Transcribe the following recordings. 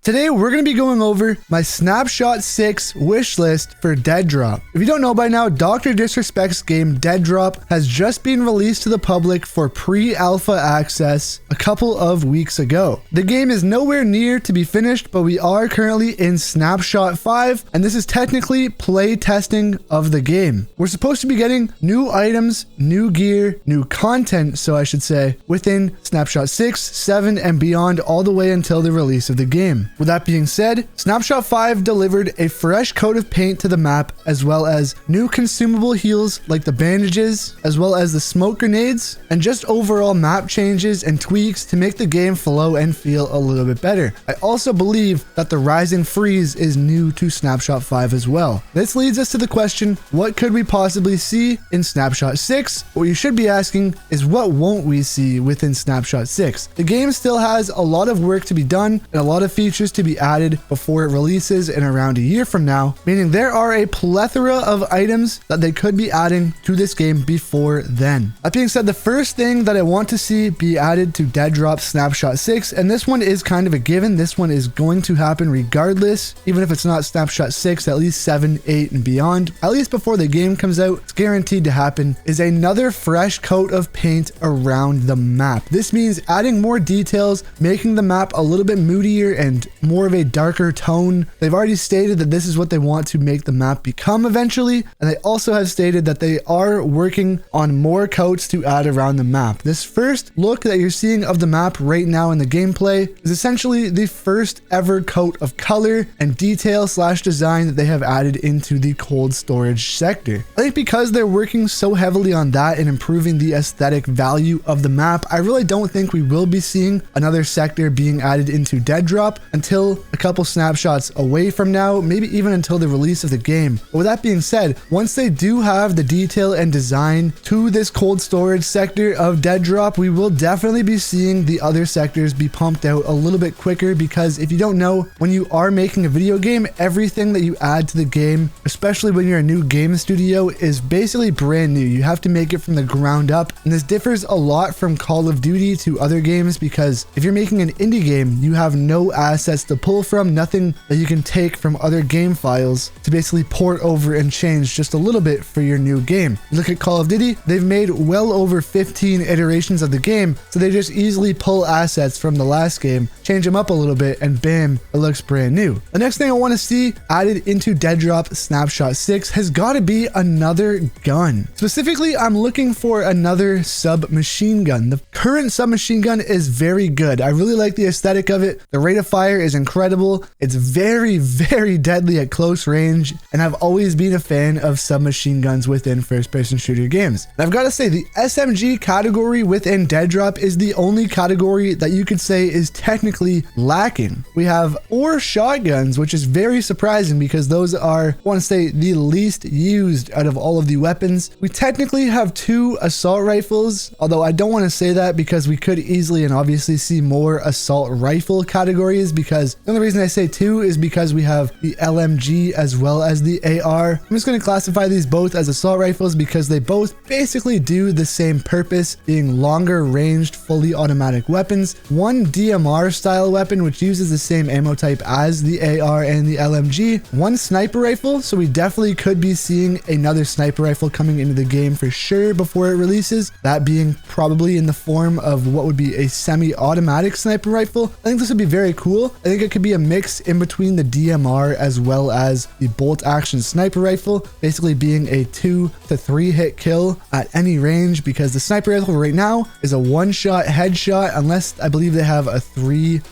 Today we're going to be going over my Snapshot 6 wish list for Deadrop. If you don't know by now, Drdisrespect's game Deadrop has just been released to the public for pre-alpha access a couple of weeks ago. The game is nowhere near to be finished, but we are currently in Snapshot 5, and this is technically play testing of the game. We're supposed to be getting new items, new gear, new content, so I should say, within Snapshot 6, 7, and beyond all the way until the release of the game. With that being said, Snapshot 5 delivered a fresh coat of paint to the map, as well as new consumable heals like the bandages, as well as the smoke grenades, and just overall map changes and tweaks to make the game flow and feel a little bit better. I also believe that the rising freeze is new to Snapshot 5 as well. This leads us to the question, what could we possibly see in Snapshot 6? What you should be asking is, what won't we see within Snapshot 6? The game still has a lot of work to be done and a lot of features to be added before it releases in around a year from now, meaning there are a plethora of items that they could be adding to this game before then. That being said, the first thing that I want to see be added to Deadrop Snapshot 6, and this one is kind of a given, this one is going to happen regardless, even if it's not Snapshot 6, at least 7, 8, and beyond, at least before the game comes out, it's guaranteed to happen, is another fresh coat of paint around the map. This means adding more details, making the map a little bit moodier and more of a darker tone. They've already stated that this is what they want to make the map become eventually, and they also have stated that they are working on more coats to add around the map. This first look that you're seeing of the map right now in the gameplay is essentially the first ever coat of color and detail / design that they have added into the cold storage sector. I think because they're working so heavily on that and improving the aesthetic value of the map, I really don't think we will be seeing another sector being added into Deadrop until a couple snapshots away from now, maybe even until the release of the game. But with that being said, once they do have the detail and design to this cold storage sector of Deadrop, we will definitely be seeing the other sectors be pumped out a little bit quicker, because if you don't know, when you are making a video game, everything that you add to the game, especially when you're a new game studio, is basically brand new. You have to make it from the ground up, and this differs a lot from Call of Duty to other games, because if you're making an indie game, you have no assets to pull from, nothing that you can take from other game files to basically port over and change just a little bit for your new game. Look at Call of Duty, they've made well over 15 iterations of the game, so they just easily pull assets from the last game, change them up a little bit, and bam, it looks brand new. The next thing I want to see added into Deadrop Snapshot 6 has got to be another gun. Specifically, I'm looking for another submachine gun. The current submachine gun is very good. I really like the aesthetic of it. The rate of fire is incredible. It's very, very deadly at close range, and I've always been a fan of submachine guns within first-person shooter games. And I've got to say, the SMG category within Deadrop is the only category that you could say is technically lacking. We have 4 shotguns, which is very surprising because those are, I want to say, the least used out of all of the weapons. We technically have 2 assault rifles, although I don't want to say that because we could easily and obviously see more assault rifle categories, because the only reason I say 2 is because we have the LMG as well as the AR. I'm just going to classify these both as assault rifles because they both basically do the same purpose, being longer ranged, fully automatic weapons. One DMR style weapon which uses the same ammo type as the AR and the LMG. One sniper rifle, so we definitely could be seeing another sniper rifle coming into the game for sure before it releases, that being probably in the form of what would be a semi-automatic sniper rifle. I think this would be very cool. I think it could be a mix in between the DMR as well as the bolt action sniper rifle, basically being a 2 to 3 hit kill at any range, because the sniper rifle right now is a one-shot headshot, unless I believe they have a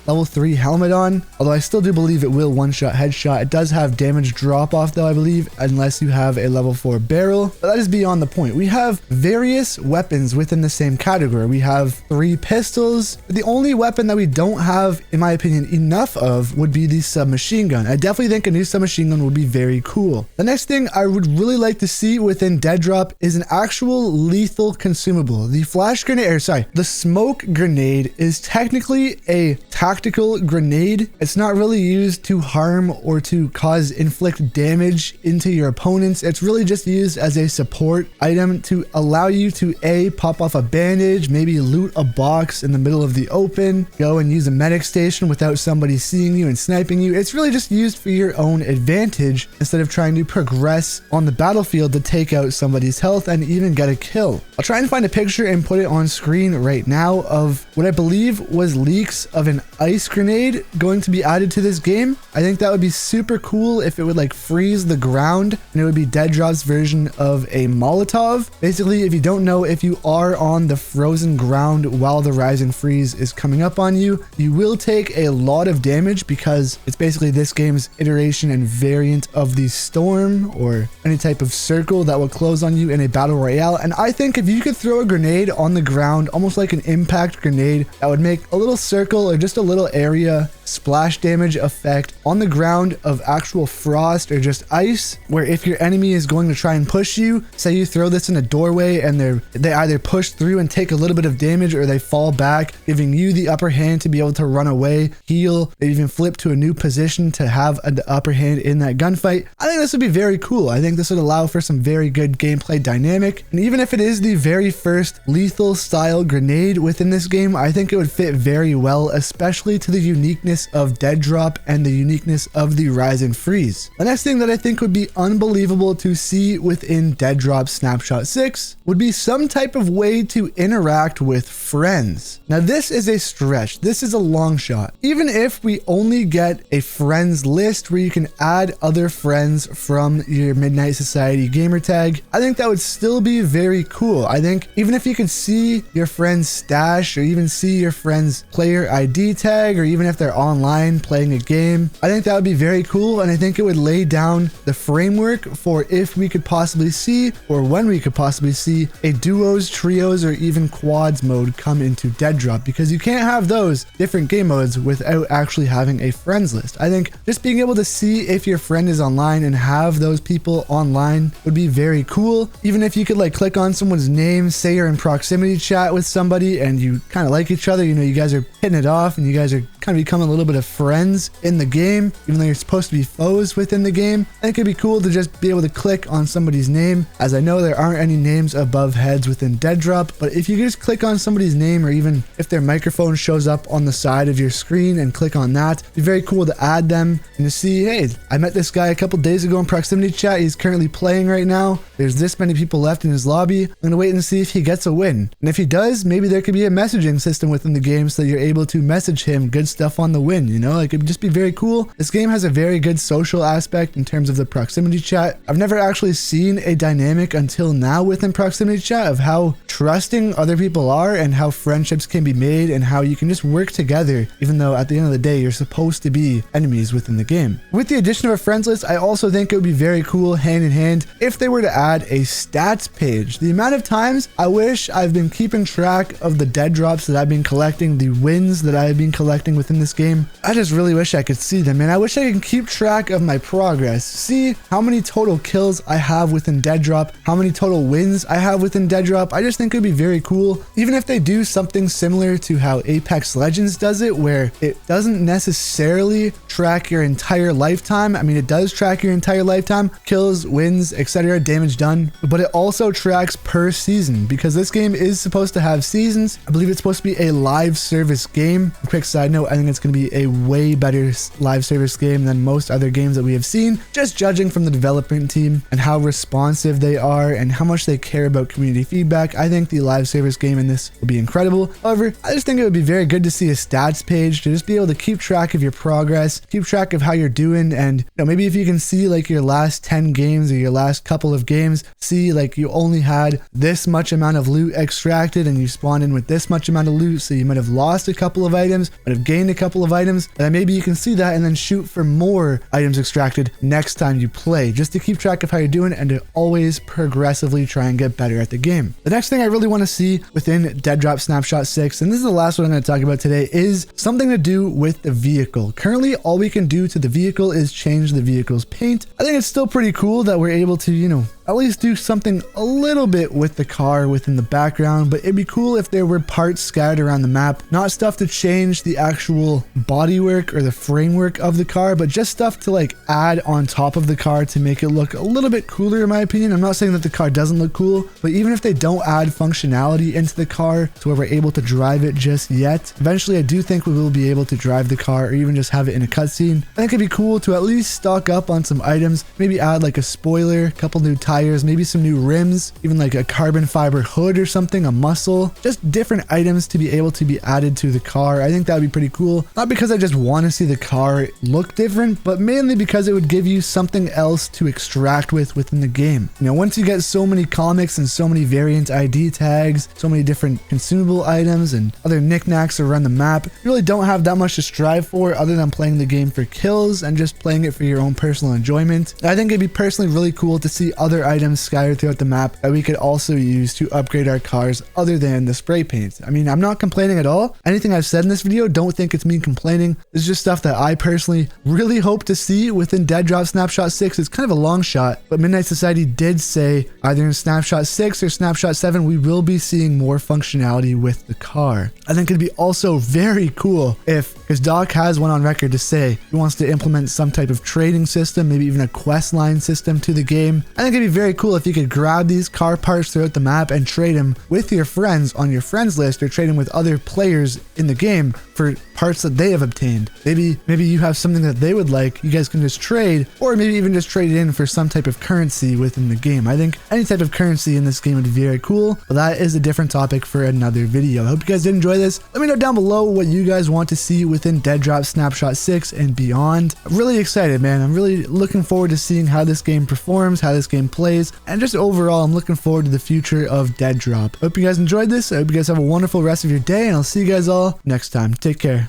level 3 helmet on, although I still do believe it will one-shot headshot. It does have damage drop off though, I believe, unless you have a level 4 barrel, but that is beyond the point. We have various weapons within the same category. We have 3 pistols, but the only weapon that we don't have, in my opinion, enough of would be the submachine gun. I definitely think a new submachine gun would be very cool. The next thing I would really like to see within Deadrop is an actual lethal consumable. The the smoke grenade is technically a tactical grenade. It's not really used to harm or to inflict damage into your opponents. It's really just used as a support item to allow you to pop off a bandage, maybe loot a box in the middle of the open, go and use a medic station without somebody somebody seeing you and sniping you. It's really just used for your own advantage instead of trying to progress on the battlefield to take out somebody's health and even get a kill. I'll try and find a picture and put it on screen right now of what I believe was leaks of an ice grenade going to be added to this game. I think that would be super cool if it would like freeze the ground, and it would be Deadrop's version of a Molotov. Basically, if you don't know, if you are on the frozen ground while the rise and freeze is coming up on you, you will take a lot of damage because it's basically this game's iteration and variant of the storm or any type of circle that will close on you in a battle royale. And I think if you could throw a grenade on the ground, almost like an impact grenade, that would make a little circle or just a little area splash damage effect on the ground of actual frost or just ice, where if your enemy is going to try and push you, say you throw this in a doorway and they either push through and take a little bit of damage, or they fall back, giving you the upper hand to be able to run away, heal, they even flip to a new position to have an upper hand in that gunfight. I think this would be very cool. I think this would allow for some very good gameplay dynamic, and even if it is the very first lethal style grenade within this game, I think it would fit very well, especially to the uniqueness of Deadrop and the uniqueness of the rise and freeze. The next thing that I think would be unbelievable to see within Deadrop Snapshot 6 would be some type of way to interact with friends. Now this is a stretch, this is a long shot. Even if we only get a friends list where you can add other friends from your Midnight Society gamer tag, I think that would still be very cool. I think even if you could see your friend's stash or even see your friend's player ID tag, or even if they're online playing a game, I think that would be very cool, and I think it would lay down the framework for if we could possibly see, or when we could possibly see, a duos, trios, or even quads mode come into Deadrop, because you can't have those different game modes without actually having a friends list. I think just being able to see if your friend is online and have those people online would be very cool. Even if you could like click on someone's name, say you're in proximity chat with somebody and you kind of like each other, you know, you guys are hitting it off and you guys are kind of becoming a little bit of friends in the game, even though you're supposed to be foes within the game. I think it'd be cool to just be able to click on somebody's name, as I know there aren't any names above heads within Deadrop, but if you just click on somebody's name, or even if their microphone shows up on the side of your screen and click on that, it'd be very cool to add them and to see, hey, I met this guy a couple days ago in proximity chat, he's currently playing right now, there's this many people left in his lobby, I'm gonna wait and see if he gets a win. And if he does, maybe there could be a messaging system within the game so that you're able to message him good stuff on the win, you know, like it'd just be very cool. This game has a very good social aspect in terms of the proximity chat. I've never actually seen a dynamic until now within proximity chat of how trusting other people are and how friendships can be made and how you can just work together, even though at the end of the day you're supposed to be enemies within the game. With the addition of a friends list, I also think it would be very cool hand in hand if they were to add a stats page. The amount of times I wish I've been keeping track of the dead drops that I've been collecting, the wins that I've been collecting within this game, I just really wish I could see them, and I wish I could keep track of my progress, see how many total kills I have within Deadrop, how many total wins I have within Deadrop. I just think it would be very cool, even if they do something similar to how Apex Legends does it, where it doesn't necessarily track your entire lifetime. I mean, it does track your entire lifetime, kills, wins, etc., damage done, but it also tracks per season, because this game is supposed to have seasons. I believe it's supposed to be a live service game. A quick side note, I think it's going to be a way better live service game than most other games that we have seen, just judging from the development team and how responsive they are and how much they care about community feedback. I think the live service game in this will be incredible. However, I just think it would be very good to see a stats page to just be able to keep track of your progress, keep track of how you're doing, and you know, maybe if you can see like your last 10 games or your last couple of games, see like you only had this much amount of loot extracted and you spawned in with this much amount of loot, so you might have lost a couple of items, might have gained a couple of items, and maybe you can see that and then shoot for more items extracted next time you play, just to keep track of how you're doing and to always progressively try and get better at the game. The next thing I really want to see within Deadrop Snapshot 6, and this is the last one I'm going to talk about today, is something to do with the vehicle. Currently, all we can do to the vehicle is change the vehicle's paint. I think it's still pretty cool that we're able to, you know, at least do something a little bit with the car within the background. But it'd be cool if there were parts scattered around the map, not stuff to change the actual bodywork or the framework of the car, but just stuff to like add on top of the car to make it look a little bit cooler, in my opinion. I'm not saying that the car doesn't look cool, but even if they don't add functionality into the car to where we're able to drive it just yet, eventually I do think we will be able to drive the car, or even just have it in a cutscene. I think it'd be cool to at least stock up on some items, maybe add like a spoiler, a couple new tires, maybe some new rims, even like a carbon fiber hood or something, a muscle, just different items to be able to be added to the car. I think that would be pretty cool. Not because I just want to see the car look different, but mainly because it would give you something else to extract within the game. You know, once you get so many comics and so many variant ID tags, so many different consumable items and other knickknacks around the map, you really don't have that much to strive for other than playing the game for kills and just playing it for your own personal enjoyment. I think it'd be personally really cool to see other items scattered throughout the map that we could also use to upgrade our cars other than the spray paint. I mean, I'm not complaining at all. Anything I've said in this video, don't think it's me complaining. It's just stuff that I personally really hope to see within Deadrop Snapshot 6. It's kind of a long shot, but Midnight Society did say either in Snapshot 6 or Snapshot 7, we will be seeing more functionality with the car. I think it'd be also very cool if, because Doc has one on record to say he wants to implement some type of trading system, maybe even a quest line system to the game. I think it'd be very cool if you could grab these car parts throughout the map and trade them with your friends on your friends list, or trade them with other players in the game for parts that they have obtained. Maybe you have something that they would like, you guys can just trade, or maybe even just trade it in for some type of currency within the game. I think any type of currency in this game would be very cool, but that is a different topic for another video. I hope you guys did enjoy this. Let me know down below what you guys want to see within Deadrop Snapshot 6 and beyond. I'm really excited, man. I'm really looking forward to seeing how this game performs, how this game plays, and just overall, I'm looking forward to the future of Deadrop. I hope you guys enjoyed this. I hope you guys have a wonderful rest of your day, and I'll see you guys all next time. Take care.